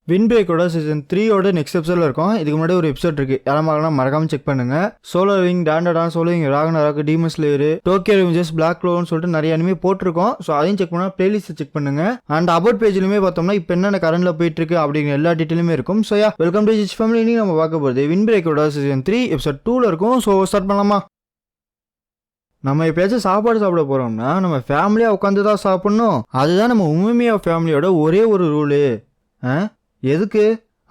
Win பிரேக்கோட season 3 next எபிசோட்ல இருக்கும். இதுக்கு முன்னாடி ஒரு எபிசோட் இருக்கு, யாரும் மறக்காம செக் பண்ணுங்க. Solo wing, Dandadan, solo wing, Ragnarok, demon slayer, Tokyo revengers, black க்ளோவ்னு சொல்லிட்டு நிறைய அனிமே போட்டிருக்கோம். ஸோ அதையும் செக் பண்ணா பிளேலிஸ்ட் செக் பண்ணுங்க. அண்ட் அபவுட் பேஜ்லயுமே பார்த்தோம்னா இப்போ என்னென்ன கரண்ட்ல போயிட்டு இருக்கு அப்படிங்கிற எல்லா டீட்டெயிலுமே இருக்கும். ஸோ வெல்கம் டு ஜிச் ஃபேமிலி. இன்னைக்கு நம்ம பார்க்க போகிறது வின் பிரேக்கோட சீசன் 3 எபிசோட் 2ல இருக்கும். ஸோ ஸ்டார்ட் பண்ணலாமா? நம்ம எப்பயாச்சும் சாப்பாடு சாப்பிட போறோம்னா நம்ம ஃபேமிலியா உட்காந்து தான் சாப்பிடணும். அதுதான் நம்ம உண்மையா ஃபேமிலியோட ஒரே ஒரு ரூலு. எதுக்கு?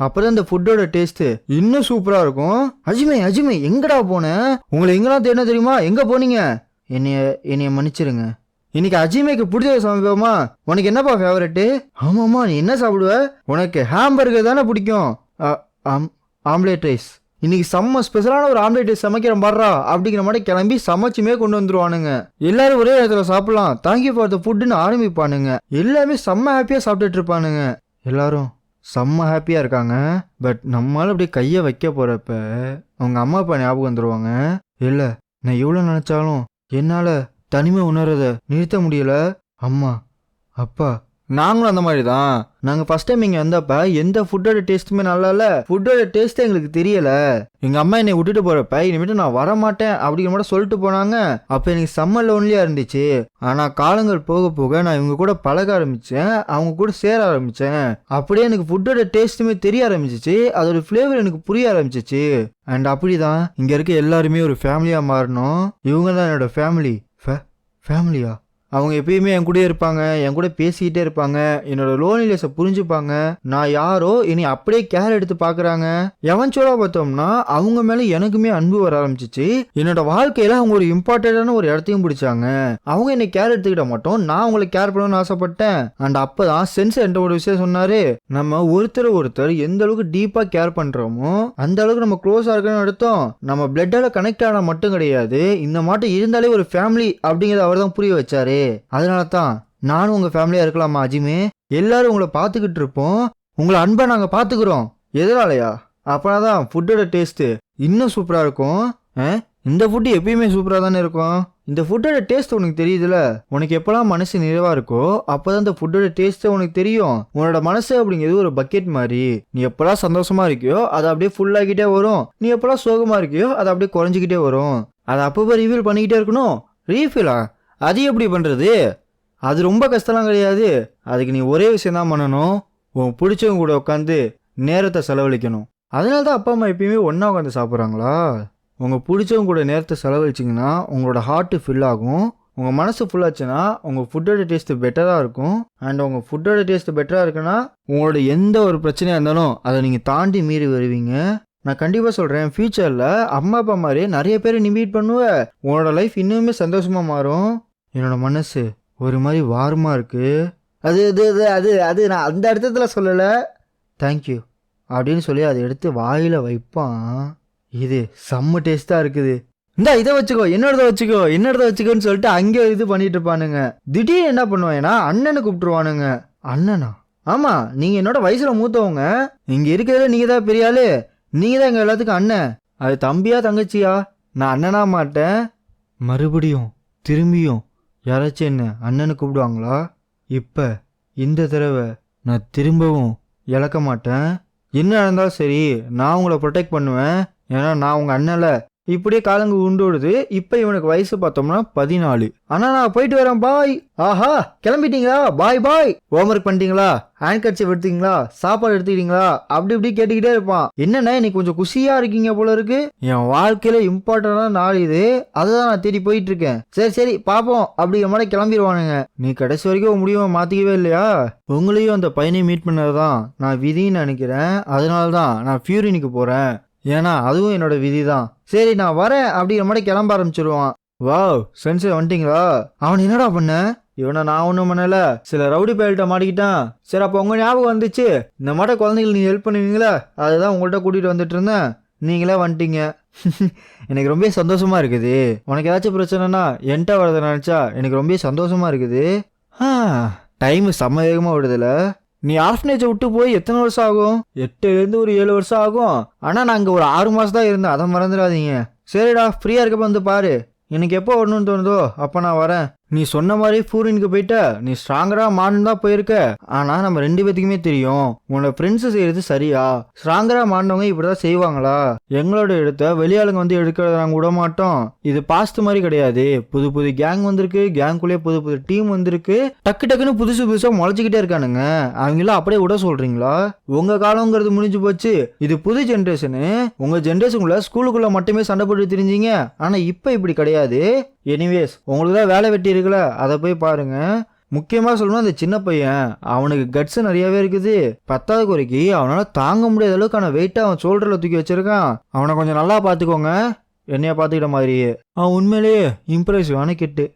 அப்பதான் இந்த ஃபுட்டோட டேஸ்ட் இன்னும் சூப்பரா இருக்கும். அஜிமை எங்கடா போன? உங்களை எங்கெல்லாம் தேடினா தெரியுமா? எங்க போனீங்க? என்னைய மன்னிச்சிருங்க. இன்னைக்கு அஜிமைக்கு பிடிச்ச சமைப்போமா? உனக்கு என்னப்பா ஃபேவரட்டு? ஆமாம்மா, நீ என்ன சாப்பிடுவ? உனக்கு ஹாம்பர்கர் தானே பிடிக்கும். Omelette rice. இன்னைக்கு செம்ம ஸ்பெஷலான ஒரு ஆம்லேட் ரைஸ் சமைக்கிறேன் பாடுறா அப்படிங்கிற மாதிரி கிளம்பி சமைச்சுமே கொண்டு வந்துருவானுங்க. எல்லாரும் ஒரே இடத்துல சாப்பிடலாம், தேங்க்யூ ஃபார் த ஃபுட்னு ஆரம்பிப்பானுங்க. எல்லாமே செம்ம ஹாப்பியா சாப்பிட்டுட்டு இருப்பானுங்க. எல்லாரும் செம்ம ஹாப்பியாக இருக்காங்க. பட் நம்மளால அப்படியே கையை வைக்க போகிறப்ப அவங்க அம்மா அப்பா ஞாபகம் வந்துடுவாங்க. இல்லை, நான் எவ்வளோ நினச்சாலும் என்னால் தனிமை உணர்றதை நிறுத்த முடியல. அம்மா அப்பா நாங்களும் அந்த மாதிரி தான். நாங்கள் ஃபர்ஸ்ட் டைம் இங்கே வந்தப்ப எந்த ஃபுட்டோட டேஸ்ட்டுமே நல்லா இல்லை. ஃபுட்டோட டேஸ்ட்டே எங்களுக்கு தெரியலை. எங்கள் அம்மா என்னை விட்டுட்டு போகிறப்ப இனிமேட்டு நான் வரமாட்டேன் அப்படிங்கிற மாதிரி சொல்லிட்டு போனாங்க. அப்போ எனக்கு செம்ம லோன்லியாக இருந்துச்சு. ஆனால் காலங்கள் போக போக நான் இவங்க கூட பழக ஆரம்பித்தேன், அவங்க கூட சேர ஆரம்பித்தேன். அப்படியே எனக்கு ஃபுட்டோட டேஸ்ட்டுமே தெரிய ஆரம்பிச்சிச்சு, அதோட ஃப்ளேவர் எனக்கு புரிய ஆரம்பிச்சிச்சு. அண்ட் அப்படி தான் இங்கே இருக்க எல்லாருமே ஒரு ஃபேமிலியாக மாறணும். இவங்க தான் என்னோட ஃபேமிலி. ஃபேமிலியா? அவங்க எப்பயுமே என் கூட இருப்பாங்க, என் கூட பேசிக்கிட்டே இருப்பாங்க, என்னோட லோன்லினஸை புரிஞ்சுப்பாங்க. நான் யாரோ இனி அப்படியே கேர் எடுத்து பார்க்குறாங்க. எவன்ச்சுவலாக பார்த்தோம்னா அவங்க மேலே எனக்குமே அன்பு வர ஆரம்பிச்சிச்சு. என்னோட வாழ்க்கையில் அவங்க ஒரு இம்பார்ட்டண்டான ஒரு இடத்தையும் பிடிச்சாங்க. அவங்க என்னை கேர் எடுத்துக்கிட்ட மாட்டோம், நான் அவங்களை கேர் பண்ணணும்னு ஆசைப்பட்டேன். அண்ட் அப்போ தான் சென்ஸ் என்ற ஒரு விஷயம் சொன்னார். நம்ம ஒருத்தர் எந்த அளவுக்கு டீப்பாக கேர் பண்ணுறோமோ அந்த அளவுக்கு நம்ம க்ளோஸாக இருக்கணும்னு எடுத்தோம். நம்ம பிளட்டால கனெக்ட் ஆனால் மட்டும் கிடையாது, இந்த மாட்டம் இருந்தாலே ஒரு ஃபேமிலி அப்படிங்கிறத அவர் தான் புரிய வச்சாரு. அதனால தான் நானும் உங்க ஃபேமிலியா இருக்கலாமா அஜிமே? எல்லாரும் உங்களை பார்த்துக்கிட்டு இருப்போம், உங்களை அன்பா நாங்க பாத்துக்கிறோம். எதனாலயா? அப்பதான் ஃபுட்டோட டேஸ்ட் இன்னும் சூப்பரா இருக்கும். இந்த ஃபுட்டு எப்பயுமே சூப்பரா தானே இருக்கும். இந்த ஃபுட்டோட டேஸ்ட் உனக்கு தெரியுதுல. உனக்கு எப்பெல்லாம் மனசு நிறைவா இருக்கோ அப்பதான் இந்த ஃபுட்டோட டேஸ்ட் உனக்கு தெரியும். உன்னோட மனசு அப்படிங்கிறது ஒரு பக்கெட் மாதிரி. நீ எப்பெல்லாம் சந்தோஷமா இருக்கியோ அதை அப்படியே ஃபுல் ஆகிட்டே வரும். நீ எப்பெல்லாம் சோகமா இருக்கியோ அதை அப்படியே குறைஞ்சிக்கிட்டே வரும். அதை அப்பப்போ ரீஃபில் பண்ணிக்கிட்டே இருக்கணும். ரீஃபிலா? அது எப்படி பண்ணுறது? அது ரொம்ப கஷ்டம்லாம் கிடையாது. அதுக்கு நீ ஒரே விஷயம் தான் பண்ணணும், உன் பிடிச்சவங்க கூட உட்காந்து நேரத்தை செலவழிக்கணும். அதனால தான் அப்பா அம்மா எப்பயுமே ஒன்றா உட்காந்து சாப்பிட்றாங்களா? உங்கள் பிடிச்சவங்க கூட நேரத்தை செலவழிச்சிங்கன்னா உங்களோட ஹார்ட்டு ஃபில் ஆகும். உங்கள் மனசு ஃபுல்லாச்சுன்னா உங்கள் ஃபுட்டோட டேஸ்ட்டு பெட்டராக இருக்கும். அண்ட் உங்கள் ஃபுட்டோட டேஸ்ட்டு பெட்டராக இருக்குன்னா உங்களோட எந்த ஒரு பிரச்சனையாக இருந்தாலும் அதை நீங்கள் தாண்டி மீறி வருவீங்க. நான் கண்டிப்பாக சொல்கிறேன், ஃபியூச்சரில் அம்மா அப்பா மாதிரி நிறைய பேர் நீ மீட் பண்ணுவேன். உன்னோட லைஃப் இன்னுமே சந்தோஷமாக மாறும். என்னோட மனசு ஒரு மாதிரி வாரமாக இருக்குது. அது அது அது அது நான் அந்த அர்த்தத்துல சொல்லலை. தேங்க்யூ அப்படின்னு சொல்லி அதை எடுத்து வாயில் வைப்பான். இது செம்ம டேஸ்ட்டாக இருக்குது. இந்தா இதை வச்சுக்கோ, என்னோடத வச்சுக்கோன்னு சொல்லிட்டு அங்கே இது பண்ணிட்டு இருப்பானுங்க. திடீர்னு என்ன பண்ணுவாங்கன்னா அண்ணனை கூப்பிட்டுருவானுங்க. அண்ணனா? ஆமாம், நீங்கள் என்னோட வயசில் மூத்தவங்க. இங்கே இருக்கிறதுல நீங்கள் தான் பெரிய ஆளு. நீங்கள் தான் எங்கள் எல்லாத்துக்கும் அண்ணன். அது தம்பியா தங்கச்சியா? நான் அண்ணனா மாட்டேன். மறுபடியும் திரும்பியும் யாராச்சும் என்ன அண்ணனு கூப்பிடுவாங்களா? இப்போ இந்த தடவை நான் திரும்பவும் இழக்க மாட்டேன். என்ன நடந்தாலும் சரி, நான் உங்களை ப்ரொடெக்ட் பண்ணுவேன். ஏன்னா நான் உங்கள் அண்ணல. இப்படியே காலங்கு உண்டோடுது. இப்போ இவனுக்கு வயசு பார்த்தோம்னா 14. ஆனால் நான் போயிட்டு வரேன், பாய். ஆஹா, கிளம்பிட்டீங்களா? பாய் பாய். ஹோம்ஒர்க் பண்ணிட்டீங்களா? ஹேண்ட் கர்ச்சீஃப் எடுத்தீங்களா? சாப்பாடு எடுத்துக்கிட்டீங்களா? அப்படி இப்படி கேட்டுக்கிட்டே இருப்பான். என்னன்னா இன்னைக்கு கொஞ்சம் குஷியா இருக்கீங்க போல இருக்கு. என் வாழ்க்கையில இம்பார்ட்டன்டான நாள் இது, அதுதான் நான் தேடி போயிட்டு இருக்கேன். சரி பாப்போம் அப்படிங்கிற மாதிரி கிளம்பிடுவானுங்க. நீ கடைசி வரைக்கும் முடிவை மாத்திக்கவே இல்லையா? உங்களையும் அந்த பையனை மீட் பண்ணதுதான் நான் விதின்னு நினைக்கிறேன். அதனால தான் நான் ஃபியூரினுக்கு போறேன். ஏன்னா அதுவும் என்னோட விதி தான். சரி நான் வரேன் அப்படிங்கிற மாதிரி கிளம்ப ஆரம்பிச்சிருவான். வாவ், சென்சே வந்துட்டீங்களா? அவன் என்னடா பண்ண? இவனை நான் ஒன்றும் பண்ணல, சில ரவுடி பயல்கிட்ட மாட்டிக்கிட்டான். சரி அப்போ உங்க ஞாபகம் வந்துச்சு, இந்த மாதிரி குழந்தைகள் நீங்க ஹெல்ப் பண்ணுவீங்களா, அதுதான் உங்கள்கிட்ட கூட்டிட்டு வந்துட்டு இருந்தேன். நீங்களே வந்துட்டீங்க. எனக்கு ரொம்ப சந்தோஷமா இருக்குது. உனக்கு ஏதாச்சும் பிரச்சனைனா என்கிட்ட வரதை நினைச்சா எனக்கு ரொம்ப சந்தோஷமா இருக்குது. டைம் செம்ம வேகமாக விடுதில்ல. நீ ஆர்ஃபனேஜை விட்டு போய் எத்தனை வருஷம் ஆகும்? 8லேருந்து ஒரு 7 வருஷம் ஆகும். ஆனால் நான் அங்கே ஒரு 6 மாதம் தான் இருந்தேன், அதை மறந்துடாதீங்க. சரிடா, ஃப்ரீயாக இருக்கப்போ வந்து பாரு. எனக்கு எப்போ வரணும்னு தோணுதோ அப்போ நான் வரேன். நீ சொன்ன மாதிரி ஃபாரினுக்கு போயிட்ட, நீ ஸ்ட்ராங்கரா மாறணும் தான் போயிருக்க. ஆனா நம்ம 2 பேத்துக்குமே தெரியும் உன்னோட ஃப்ரெண்ட்ஸ் செய்யறது சரியா. ஸ்ட்ராங்கரா மாறினவங்க இப்படிதான் செய்வாங்களா? எங்களோட இடத்த வெளியாளுங்க வந்து எடுக்கிறத நாங்க விட மாட்டோம். இது பாஸ்ட் மாதிரி கிடையாது. புது புது கேங் வந்திருக்கு, கேங்குள்ளே புது புது டீம் வந்திருக்கு, டக்குன்னு புதுசு புதுசா முளைச்சிக்கிட்டே இருக்கானுங்க. அவங்களாம் அப்படியே விட சொல்றீங்களா? உங்க காலங்கிறது முடிஞ்சு போச்சு. இது புது ஜென்ரேஷனு. உங்க ஜென்ரேஷனுக்குள்ள ஸ்கூலுக்குள்ள மட்டுமே சண்டை போட்டு தெரிஞ்சீங்க. ஆனா இப்ப இப்படி கிடையாது. எனிவேஸ், உங்களுக்கு தான் வேலை வெட்டி இருக்குல்ல, அதை போய் பாருங்க. முக்கியமா சொல்லணும், அந்த சின்ன பையன் அவனுக்கு கட்ஸ் நிறையவே இருக்குது. 10வது குறைக்கு அவனால தாங்க முடியாத அளவுக்கான வெயிட்டை அவன் ஷோல்டர்ல தூக்கி வச்சிருக்கான். அவனை கொஞ்சம் நல்லா பாத்துக்கோங்க, என்னைய பாத்துக்கிட்ட மாதிரியே. அவன் உண்மையிலேயே இம்ப்ரெசிவான கிட்டு.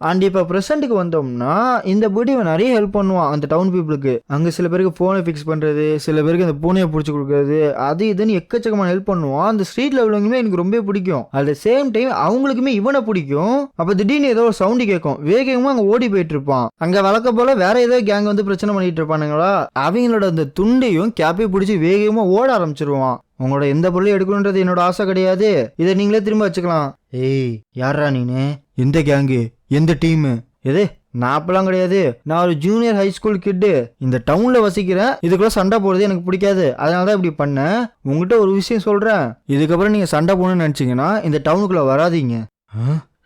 அண்ட் இப்போ ப்ரெசென்ட்டுக்கு வந்தோம்னா, இந்த புடி நிறைய ஹெல்ப் பண்ணுவான் அந்த டவுன் பீப்புளுக்கு. அங்கே சில பேருக்கு ஃபோனை ஃபிக்ஸ் பண்ணுறது, சில பேருக்கு அந்த பூனையை பிடிச்சி கொடுக்குறது, அது இதுன்னு எக்கச்சக்கமான ஹெல்ப் பண்ணுவான். அந்த ஸ்ட்ரீட் லெவலுமே எனக்கு ரொம்ப பிடிக்கும். அட் த சேம் டைம் அவங்களுக்குமே இவனை பிடிக்கும். அப்போ திடீர்னு ஏதோ ஒரு சவுண்டு கேட்கும், வேகமாக அங்கே ஓடி போயிட்டு இருப்பான். அங்கே வழக்க போல வேற ஏதோ கேங் வந்து பிரச்சனை பண்ணிட்டு இருப்பானுங்களா, அவங்களோட அந்த துண்டையும் கேப்பையும் பிடிச்சி வேகமாக ஓட ஆரம்பிச்சிருவான். உங்களோட எந்த பொருளையும் எடுக்கணுன்றது என்னோட ஆசை கிடையாது, இதை நீங்களே திரும்ப வச்சுக்கலாம். ஏய், யாரா நீனு? எந்த கேங்கு? எந்த டீமு? எது? நான் அப்பெல்லாம் கிடையாது. நான் ஒரு ஜூனியர் ஹை ஸ்கூல் கிட்டு. இந்த டவுன்ல வசிக்கிறேன். இதுக்குள்ள சண்டை போடுறது எனக்கு பிடிக்காது. அதனாலதான் இப்படி பண்ணேன். உங்ககிட்ட ஒரு விஷயம் சொல்றேன், இதுக்கப்புறம் நீங்க சண்டை போடணும்னு நினைச்சீங்கன்னா இந்த டவுனுக்குள்ள வராதீங்க.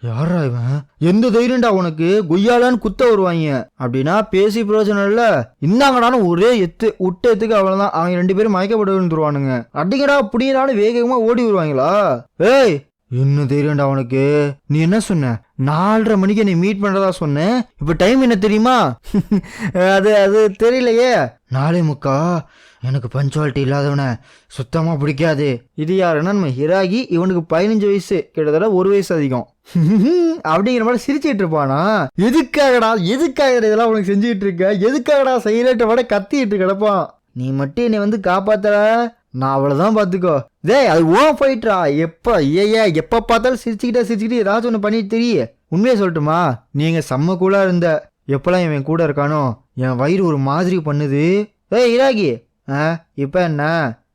யாரா இவன்? எந்த தைரியம்டா உனக்கு? குய்யாலான்னு குத்த வருவாங்க. அப்படின்னா பேசி பிரயோஜனம் இல்ல. இன்னாங்கடான்னு ஒரே எத்து விட்ட எத்துக்கு அவ்வளவுதான். அவங்க 2 பேரும் மயக்கப்பட விழுந்துருவானுங்க. அடிங்கடா புடிங்கடான்னு வேகமா ஓடி வருவாங்களா? ஏய், இன்னும் தைரியம்டா உனக்கு? நீ என்ன சொன்ன? 4:30 மணிக்கு நீ மீட் பண்றதா சொன்ன. இப்ப டைம் என்ன தெரியுமா? அது தெரியலையே. 4:45. எனக்கு பஞ்சுவாலிட்டி இல்லாதவன சுத்தமா பிடிக்காது. இது யாருன்னா நம்ம ஹிராகி. இவனுக்கு 15 வயசு, கிட்டத்தட்ட 1 வயசு அதிகம். அப்படிங்கிற மாதிரி சிரிச்சிட்டு இருப்பானா? எதுக்காகடா இதெல்லாம் உனக்கு செஞ்சுட்டு இருக்க? எதுக்காகடா சைலண்ட விட கத்திட்டு கிடப்பான். நீ மட்டும் என்னை வந்து காப்பாத்தற, நான் அவ்வளவுதான் பாத்துக்கோ. டேய், அது ஓன் போயிட்டா. எப்ப பார்த்தாலும் சிரிச்சுக்கிட்டு ஏதாச்சும் ஒன்று பண்ணிட்டு தெரிய. உண்மையை சொல்லட்டுமா, நீங்க செம்ம கூலா இருந்த. எப்பெல்லாம் இவன் கூட இருக்கானோ என் வயிறு ஒரு மாதிரி பண்ணுது. ஏய் இராகி, இப்ப என்ன?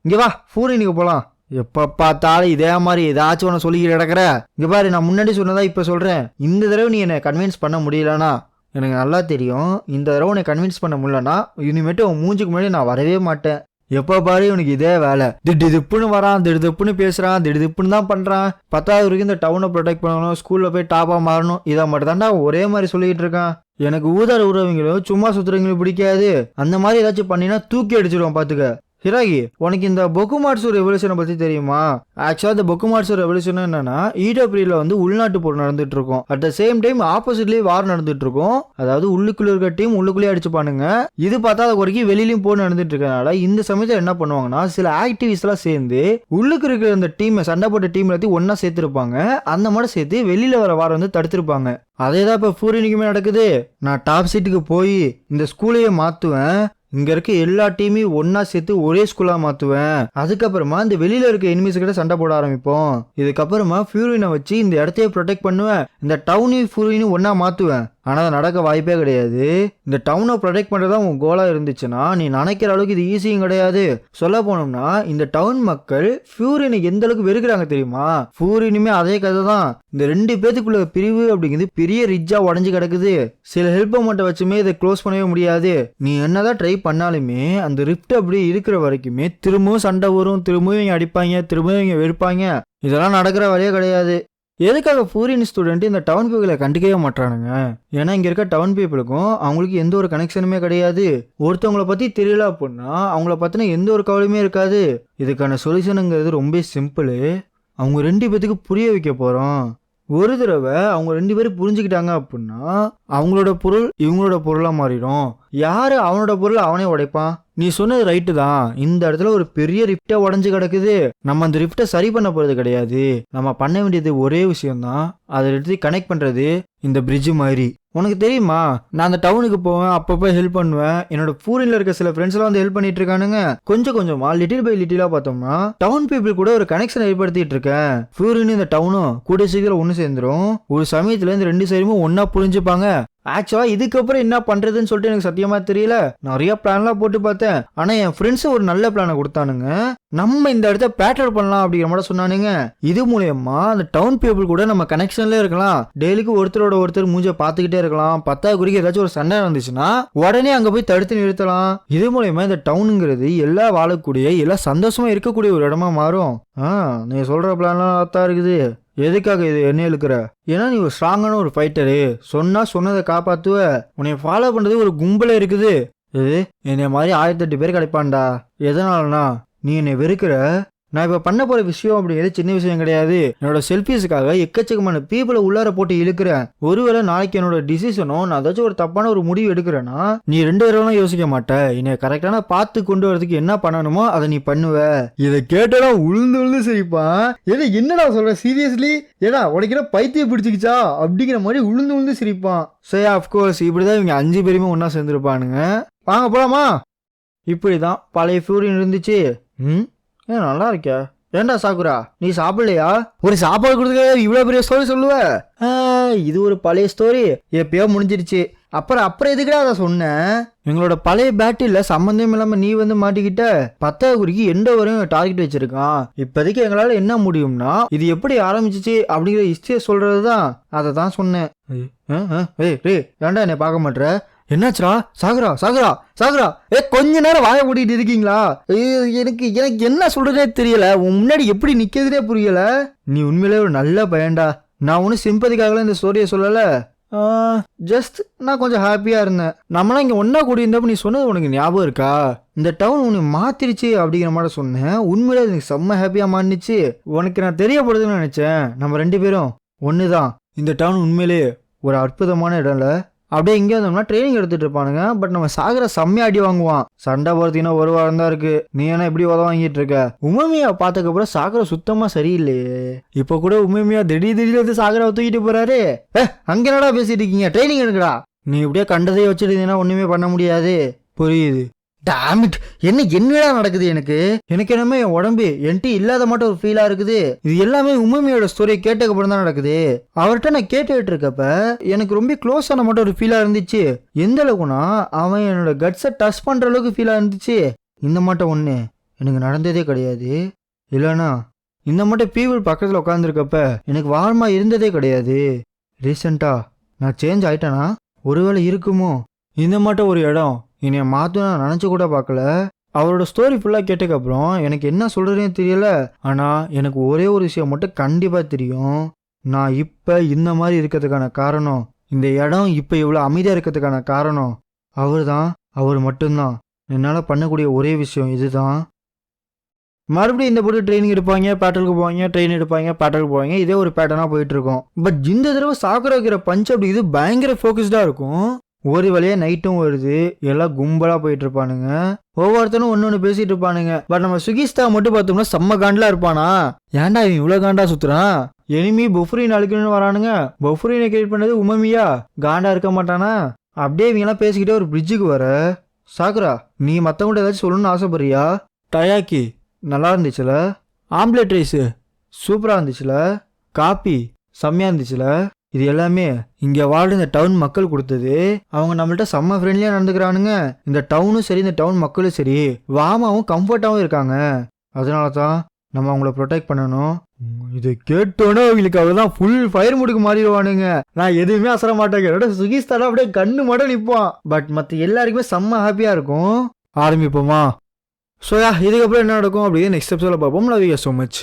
இங்க வா, ஃபாரினுக்கு போலாம். எப்ப பார்த்தாலும் இதே மாதிரி ஏதாச்சும் ஒன்று சொல்லிக்கிட்டு கிடக்குற. இங்க பாரு, நான் முன்னாடி சொன்னதா இப்ப சொல்றேன். இந்த தடவை நீ என்னை கன்வின்ஸ் பண்ண முடியலனா, எனக்கு நல்லா தெரியும், இந்த தடவை உன்னை கன்வின்ஸ் பண்ண முடியலனா இனிமேட்டு உன் மூஞ்சுக்கு முன்னாடி நான் வரவே மாட்டேன். எப்போ பாரு இவனுக்கு இதே வேலை. திடுப்புன்னு வரான், திடுப்புன்னு பேசுறான், திடுப்புன்னு தான் பண்றான். 10வது வரைக்கும் இந்த டவுனை ப்ரொடெக்ட் பண்ணணும், ஸ்கூல்ல போய் டாப்பா மாறணும், இதை மட்டும் தாண்டா ஒரே மாதிரி சொல்லிட்டு இருக்கான். எனக்கு ஊதார உறவங்களும் சும்மா சுத்துறவங்களும் பிடிக்காது. அந்த மாதிரி ஏதாச்சும் பண்ணினா தூக்கி அடிச்சிடுவான் பாத்துக்க. ஹிராகி, உனக்கு இந்த பொக்குமாட்சு ரெவல்யூஷனை பத்தி தெரியுமா? ஆக்சுவலா இந்த பொக்குமாட்சு ரெவல்யூஷன் என்னன்னா, ஈடோப்ரியில வந்து உள்நாட்டு போர் நடந்துட்டு இருக்கும். அட் த சேம் டைம் ஆப்போசிட்லயே வார் நடந்துட்டு இருக்கும். அதாவது உள்ளுக்குள்ள இருக்க டீம் உள்ளுக்குள்ளேயே அடிச்சுப்பானுங்க. இது பார்த்தா குறைக்கு வெளியிலயும் போர் நடந்துட்டு இருக்கனால இந்த சமயத்தில் என்ன பண்ணுவாங்கன்னா, சில ஆக்டிவிஸ்ட் எல்லாம் சேர்ந்து உள்ளுக்கு இருக்கிற அந்த டீம், சண்டை போட்ட டீம் எல்லாத்தையும் ஒன்னா சேர்த்திருப்பாங்க. அந்த மாதிரி சேர்த்து வெளியில வர வாரம் வந்து தடுத்திருப்பாங்க. அதேதான் இப்ப ஃபாரினுக்குமே நடக்குது. நான் டாப் சீட்டுக்கு போய் இந்த ஸ்கூலையே மாத்துவேன். இங்க இருக்க எல்லா டீமையும் ஒன்னா சேர்த்து ஒரே ஸ்கூலா மாத்துவேன். அதுக்கப்புறமா இந்த வெளியில இருக்க எனிமீஸ் கிட்ட சண்டை போட ஆரம்பிப்போம். இதுக்கப்புறமா ஃபியூரினை வச்சு இந்த இடத்தையே ப்ரொடெக்ட் பண்ணுவேன். இந்த டவுனையும் ஃபியூரினையும் ஒன்னா மாத்துவேன். ஆனா அது நடக்க வாய்ப்பே கிடையாது. இந்த டவுனை ப்ரொடெக்ட் பண்றதா உன் கோலா இருந்துச்சுன்னா நீ நினைக்கிற அளவுக்கு இது ஈஸியும் கிடையாது. சொல்ல போனோம்னா இந்த டவுன் மக்கள் ஃபியூரினை எந்த அளவுக்கு வெறுக்கிறாங்க தெரியுமா? ஃபியூரினுமே அதே கதை தான். இந்த 2 பேத்துக்குள்ள பிரிவு அப்படிங்கிறது பெரிய ரிட்ஜா உடஞ்சு கிடக்குது. சில ஹெல்ப் மட்டும் வச்சுமே இதை க்ளோஸ் பண்ணவே முடியாது. நீ என்னதான் ட்ரை பண்ணாலுமே அந்த ரிஃப்ட் அப்படியே இருக்கிற வரைக்குமே திரும்பவும் சண்டை வரும், திரும்பவும் இங்க அடிப்பாங்க, திரும்பவும் இங்க வெறுப்பாங்க. இதெல்லாம் நடக்கிற வழியே கிடையாது. எதுக்காக ஃபாரின் ஸ்டூடெண்ட் இந்த டவுன் பீப்புளை கண்டுக்கவே மாட்டானுங்க? ஏன்னா இங்க இருக்க டவுன் பீப்புளுக்கும் அவங்களுக்கு எந்த ஒரு கனெக்ஷனுமே கிடையாது. ஒருத்தவங்களை பத்தி தெரியல அப்படின்னா அவங்கள பத்தின எந்த ஒரு கவலையுமே இருக்காது. இதுக்கான சொல்யூஷனுங்கிறது ரொம்ப சிம்பிள். அவங்க 2 பேத்துக்கு புரிய வைக்க போறோம். ஒரு தடவை அவங்க 2 பேரும் புரிஞ்சுக்கிட்டாங்க அப்படின்னா அவங்களோட பொருள் இவங்களோட பொருளா மாறிடும். யாரு அவனோட பொருள் அவனே உடைப்பான். நீ சொன்னது ரைட்டு தான். இந்த இடத்துல ஒரு பெரிய ரிஃப்டை உடஞ்சு கிடக்குது. நம்ம அந்த ரிஃப்டை சரி பண்ண போறது கிடையாது. நம்ம பண்ண வேண்டியது ஒரே விஷயம்தான், அதை எடுத்து கனெக்ட் பண்றது இந்த பிரிட்ஜ் மாதிரி. உனக்கு தெரியுமா, நான் அந்த டவுனுக்கு போவேன், அப்பப்போ ஹெல்ப் பண்ணுவேன். என்னோட ஃபாரின்ல இருக்க சில ஃப்ரெண்ட்ஸ் எல்லாம் வந்து ஹெல்ப் பண்ணிட்டு இருக்கானுங்க. கொஞ்சம் கொஞ்சமா லிட்டில் பை லிட்டிலா பார்த்தோம்னா டவுன் பீப்புள் கூட ஒரு கனெக்ஷன் ஏற்படுத்திட்டு இருக்கேன். ஃபாரின் இந்த டவுனும் கூட சீக்கிரம் ஒன்று சேர்ந்துரும். ஒரு சமயத்துல இந்த 2 சைடுமே ஒன்னா புரிஞ்சுப்பாங்க. ஆக்சுவலாக இதுக்கப்புறம் என்ன பண்ணுறதுன்னு சொல்லிட்டு எனக்கு சத்தியமாக தெரியல. நிறைய பிளான்லாம் போட்டு பார்த்தேன். ஆனால் என் ஃப்ரெண்ட்ஸு ஒரு நல்ல பிளானை கொடுத்தானுங்க. நம்ம இந்த இடத்த பேட்டர் பண்ணலாம் அப்படிங்கிற மாதிரி சொன்னானுங்க. இது மூலயமா அந்த டவுன் பீப்புள் கூட நம்ம கனெக்ஷன்ல இருக்கலாம். டெய்லிக்கு ஒருத்தரோட ஒருத்தர் மூஞ்ச பார்த்துக்கிட்டே இருக்கலாம். 10 குறிக்கு ஏதாச்சும் ஒரு சண்டை வந்துச்சுன்னா உடனே அங்கே போய் தடுத்து நிறுத்தலாம். இது மூலயமா இந்த டவுனுங்கிறது எல்லா வாழக்கூடிய எல்லா சந்தோஷமா இருக்கக்கூடிய ஒரு இடமா மாறும். நீ சொல்ற பிளான்லாம் தான் இருக்குது. எதுக்காக இது என்ன இழுக்கிற? ஏன்னா நீ ஒரு ஸ்ட்ராங்கான ஒரு ஃபைட்டரு. சொன்னதை காப்பாத்துவ. உன்னை ஃபாலோ பண்றது ஒரு கும்பலே இருக்குது. இது என்னை மாதிரி 1008 பேர் கிடைப்பான்டா. எதனாலனா நீ என்னை வெறுக்கிற. நான் இப்போ பண்ண போகிற விஷயம் அப்படிங்கிறது சின்ன விஷயம் கிடையாது. என்னோட செல்ஃபீஸுக்காக எக்கச்சக்கமான பீப்புளை உள்ளார போட்டு இழுக்கிறேன். ஒருவேளை நாளைக்கு என்னோட டிசிஷனும் நான் ஏதாச்சும் ஒரு தப்பான ஒரு முடிவு எடுக்கிறேன்னா நீ 2 தடவைலாம் யோசிக்க மாட்டேன். என்னை கரெக்டான பார்த்து கொண்டு வரதுக்கு என்ன பண்ணணுமோ அதை நீ பண்ணுவ. இதை கேட்டா உளுந்து சிரிப்பான். என்னடா சொல்ற சீரியஸ்லி? ஏடா உடைக்கிற பைத்தியம் பிடிச்சிக்கிச்சா அப்படிங்கிற மாதிரி உளுந்து சிரிப்பான். சரி, அஃப்கோர்ஸ் இப்படிதான் இவங்க 5 பேருமே ஒன்னா சேர்ந்துருப்பானுங்க. வாங்க போலாமா? இப்படிதான் பழைய ஃபியூரியன் இருந்துச்சு. நல்லா இருக்கியா? ஏண்டா சாக்குரா, நீ சாப்பிடலையா? ஒரு சாப்பாடு கொடுத்துக்க இவ்வளவு பெரிய ஸ்டோரி சொல்லுவ? இது ஒரு பழைய ஸ்டோரி, எப்பயோ முடிஞ்சிருச்சு. அப்புறம் எதுக்குடா அதை சொன்னேன்? எங்களோட பழைய பேட்டில் சம்மந்தம் இல்லாம நீ வந்து மாட்டிக்கிட்ட. 10 குறிக்கு எந்த வரையும் டார்கெட் வச்சிருக்கான். இப்போதைக்கு எங்களால என்ன முடியும்னா இது எப்படி ஆரம்பிச்சிச்சு அப்படிங்கிற ஹிஸ்டரியை சொல்றதுதான். அதை தான் சொன்னேன். ஏன்டா என்னை பார்க்க மாட்டேற? என்னாச்சுரா? சாகுரா கொஞ்ச நேரம் வாய மூடிட்டு இருக்கீங்களா? எனக்கு என்ன சொல்றதே தெரியல. உன் முன்னாடி எப்படி நிக்கிறதுனே புரியல. நீ உண்மையிலே ஒரு நல்ல பையன்டா. நான் ஒன்னும் சிம்பதிக்காகலாம் இந்த ஸ்டோரியை சொல்லல. ஜஸ்ட் நான் கொஞ்சம் ஹாப்பியா இருந்தேன். நம்மளாம் இங்க ஒன்னா கூடி இருந்தப்ப நீ சொன்னது உனக்கு ஞாபகம் இருக்கா? இந்த டவுன் உன்னை மாத்திருச்சு அப்படிங்கிற மாதிரி சொன்னேன். உண்மையிலே எனக்கு செம்ம ஹாப்பியா மாறிச்சு. உனக்கு நான் தெரியப்படுதுன்னு நினைச்சேன். நம்ம 2 பேரும் ஒண்ணுதான். இந்த டவுன் உண்மையிலே ஒரு அற்புதமான இடம்ல. அப்படியே இங்கே வந்தோம்னா ட்ரைனிங் எடுத்துட்டு இருப்பானுங்க. பட் நம்ம சாகர செம்மையா அடி வாங்குவான். சண்டை போறதுன்னா ஒரு வாரம் தான் இருக்கு. நீ என்ன எப்படி உதவ வாங்கிட்டு இருக்க? உமமியா பார்த்ததுக்கப்புறம் சாகர சுத்தமா சரியில்லையே. இப்போ கூட உமமியா திடீர்னு வந்து சாகரை தூக்கிட்டு போறாரு. அங்க என்னடா பேசிட்டு இருக்கீங்க? ட்ரைனிங் எடுக்கடா. நீ இப்படியே கண்டதே வச்சிருந்தீங்கன்னா ஒண்ணுமே பண்ண முடியாது. புரியுது. டாமிட், என்னடா நடக்குது? எனக்கு என்னமே என் உடம்பு என்கிட்ட இல்லாத மட்டும் ஒரு ஃபீலா இருக்குது. இது எல்லாமே உமமியோட ஸ்டோரியை கேட்டதுக்கப்புறம் தான் நடக்குது. அவர்கிட்ட நான் கேட்டுக்கிட்டு இருக்கப்ப எனக்கு ரொம்ப க்ளோஸ் ஆன மட்டும் ஒரு ஃபீலா இருந்துச்சு. எந்த அளவுக்குனா அவன் என்னோட கட்ஸை டச் பண்ற அளவுக்கு ஃபீலா இருந்துச்சு. இந்த மட்டும் ஒண்ணு எனக்கு நடந்ததே கிடையாது. இல்லைனா இந்த மட்டும் பீப்புள் பக்கத்துல உட்காந்துருக்கப்ப எனக்கு வாரமா இருந்ததே கிடையாது. ரீசெண்டா நான் சேஞ்ச் ஆயிட்டேனா? ஒருவேளை இருக்குமோ? இந்த மட்டும் ஒரு இடம் என்னைய மாற்ற நான் நினச்சி கூட பார்க்கல. அவரோட ஸ்டோரி ஃபுல்லாக கேட்டதுக்கப்புறம் எனக்கு என்ன சொல்கிறதுனே தெரியல. ஆனால் எனக்கு ஒரே ஒரு விஷயம் மட்டும் கண்டிப்பாக தெரியும். நான் இப்போ இந்த மாதிரி இருக்கிறதுக்கான காரணம், இந்த இடம் இப்போ இவ்வளோ அமைதியாக இருக்கிறதுக்கான காரணம் அவர் மட்டும்தான். என்னால் பண்ணக்கூடிய ஒரே விஷயம் இதுதான். மறுபடியும் இந்த போட்டு ட்ரெயினிங் எடுப்பாங்க, பேட்டலுக்கு போவாங்க, ட்ரெயின் எடுப்பாங்க, பேட்டலுக்கு போவாங்க. இதே ஒரு பேட்டர்னாக போயிட்டு இருக்கும். பட் இந்த தடவை சாக்கரை வைக்கிற பஞ்ச் அப்படி இது பயங்கர ஃபோக்கஸ்டாக இருக்கும். ஒரு வழியா நைட்டும் வருது. எல்லாம் கும்பலா போயிட்டு இருப்பானுங்க. ஒவ்வொருத்தனும் ஒன்னு பேசிட்டு இருப்பானுங்க. பட் நம்ம சுகிஸ்தா மட்டும் பார்த்தோம்னா செம்ம காண்டலா இருப்பானா. ஏன்டா இவன் இவ்வளவு காண்டா சுத்துறான்? எனிமி பஃப்ரின் அழிக்கணும்னு வரானுங்க. பஃப்ரினை கிரியேட் பண்ணது உமமியா. காண்டா இருக்க மாட்டானா? அப்படியே இவங்க எல்லாம் பேசிக்கிட்டே ஒரு பிரிட்ஜுக்கு வர. சாக்குரா, நீ மத்தவங்கள்ட்ட ஏதாச்சும் சொல்லணும்னு ஆசைப்படுறியா? டயாக்கி நல்லா இருந்துச்சுல. ஆம்லேட் ரைஸ் சூப்பரா இருந்துச்சுல. காப்பி செம்மையா இருந்துச்சுல. இது எல்லாமே இங்க வாழ்ற இந்த டவுன் மக்கள் கொடுத்தது. அவங்க நம்மள்ட்ட செம்ம ஃப்ரெண்ட்லியா நடந்துக்கிறானுங்க. இந்த டவுனும் சரி, இந்த டவுன் மக்களும் சரி, வாமாவும் கம்ஃபர்ட்டாவும் இருக்காங்க. அதனால தான் நம்ம அவங்கள ப்ரொடெக்ட் பண்ணணும். இதை கேட்டோன்னே அவங்களுக்கு அவ்வளோதான் ஃபுல் ஃபயர் மூடுக்கு மாறிடுவானுங்க. நான் எதுவுமே அசர மாட்டேங்க. என்னோட சுகிஸ்தானா அப்படியே கண்ணு மட்டும் நிற்பான். பட் மற்ற எல்லாருக்குமே செம்ம ஹாப்பியா இருக்கும். ஆரம்பிப்போமா? ஸோ இதுக்கப்புறம் என்ன நடக்கும் அப்படியே நெக்ஸ்ட் எபிசோட பார்ப்போம். Love you so much.